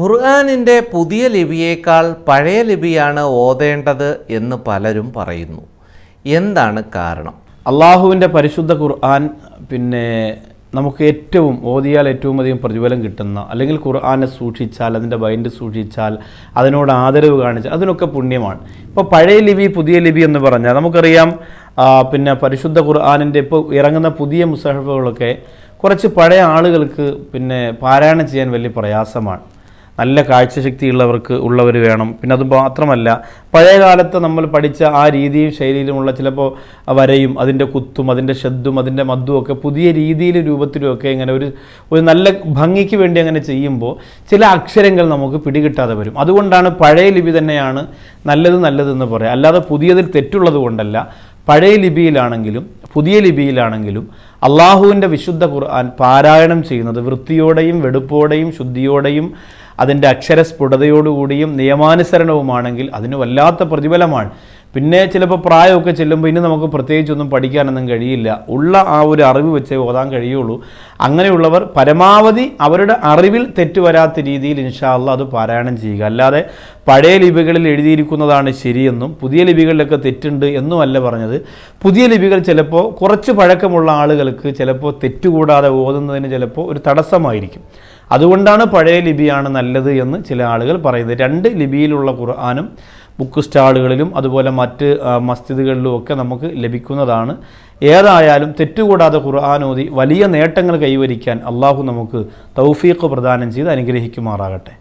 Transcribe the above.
ഖുർആനിൻ്റെ പുതിയ ലിപിയേക്കാൾ പഴയ ലിപിയാണ് ഓതേണ്ടത് എന്ന് പലരും പറയുന്നു. എന്താണ് കാരണം? അള്ളാഹുവിൻ്റെ പരിശുദ്ധ ഖുർആൻ നമുക്ക് ഓതിയാൽ ഏറ്റവും അധികം പ്രതിഫലം കിട്ടുന്ന, അല്ലെങ്കിൽ ഖുർആനെ സൂക്ഷിച്ചാൽ, അതിൻ്റെ ബൈൻഡ് സൂക്ഷിച്ചാൽ, അതിനോട് ആദരവ് കാണിച്ചാൽ അതിനൊക്കെ പുണ്യമാണ്. ഇപ്പോൾ പഴയ ലിപി പുതിയ ലിപി എന്ന് പറഞ്ഞാൽ നമുക്കറിയാം, പരിശുദ്ധ ഖുർആനിൻ്റെ ഇപ്പോൾ ഇറങ്ങുന്ന പുതിയ മുസഹഫുകളൊക്കെ കുറച്ച് പഴയ ആളുകൾക്ക് പാരായണം ചെയ്യാൻ വലിയ പ്രയാസമാണ്. നല്ല കാഴ്ചശക്തി ഉള്ളവർ വേണം. പിന്നെ അത് മാത്രമല്ല, പഴയ കാലത്ത് നമ്മൾ പഠിച്ച ആ രീതിയും ശൈലിയിലുമുള്ള ചിലപ്പോൾ വരയും അതിൻ്റെ കുത്തും അതിൻ്റെ ഷദ്ദും അതിൻ്റെ മദ്ദും ഒക്കെ പുതിയ രീതിയിലും രൂപത്തിലും ഒക്കെ ഇങ്ങനെ ഒരു നല്ല ഭംഗിക്ക് വേണ്ടി അങ്ങനെ ചെയ്യുമ്പോൾ ചില അക്ഷരങ്ങൾ നമുക്ക് പിടികിട്ടാതെ വരും. അതുകൊണ്ടാണ് പഴയ ലിപി തന്നെയാണ് നല്ലതെന്ന് പറയാം. അല്ലാതെ പുതിയതിൽ തെറ്റുള്ളത് കൊണ്ടല്ല. പഴയ ലിപിയിലാണെങ്കിലും പുതിയ ലിപിയിലാണെങ്കിലും അള്ളാഹുവിൻ്റെ വിശുദ്ധ ഖുർആൻ പാരായണം ചെയ്യുന്നത് വൃത്തിയോടെയും വെടുപ്പോടെയും ശുദ്ധിയോടെയും അതിൻ്റെ അക്ഷരസ്ഫുടതയോടുകൂടിയും നിയമാനുസരണവുമാണെങ്കിൽ അതിന് വല്ലാത്ത പ്രതിഫലമാണ്. പിന്നെ ചിലപ്പോൾ പ്രായമൊക്കെ ചെല്ലുമ്പോൾ ഇനി നമുക്ക് പ്രത്യേകിച്ചൊന്നും പഠിക്കാനൊന്നും കഴിയില്ല. ഉള്ള ആ ഒരു അറിവ് വെച്ചേ ഓതാൻ കഴിയുള്ളൂ. അങ്ങനെയുള്ളവർ പരമാവധി അവരുടെ അറിവിൽ തെറ്റുവരാത്ത രീതിയിൽ ഇൻഷാ അല്ലാഹ് അത് പാരായണം ചെയ്യുക. അല്ലാതെ പഴയ ലിപികളിൽ എഴുതിയിരിക്കുന്നതാണ് ശരിയെന്നും പുതിയ ലിപികളിലൊക്കെ തെറ്റുണ്ട് എന്നുമല്ല പറഞ്ഞത്. പുതിയ ലിപികൾ ചിലപ്പോൾ കുറച്ച് പഴക്കമുള്ള ആളുകൾക്ക് ചിലപ്പോൾ തെറ്റുകൂടാതെ ഓതുന്നതിന് ചിലപ്പോൾ ഒരു തടസ്സമായിരിക്കും. അതുകൊണ്ടാണ് പഴയ ലിപിയാണ് നല്ലത് എന്ന് ചില ആളുകൾ പറയുന്നത്. രണ്ട് ലിപിയിലുള്ള ഖുർആനും ബുക്ക് സ്റ്റാളുകളിലും അതുപോലെ മറ്റ് മസ്ജിദുകളിലും ഒക്കെ നമുക്ക് ലഭിക്കുന്നതാണ്. ഏതായാലും തെറ്റുകൂടാതെ ഖുർആൻ ഓതി വലിയ നേട്ടങ്ങൾ കൈവരിക്കാൻ അള്ളാഹു നമുക്ക് തൗഫീഖ് പ്രദാനം ചെയ്ത് അനുഗ്രഹിക്കുമാറാകട്ടെ.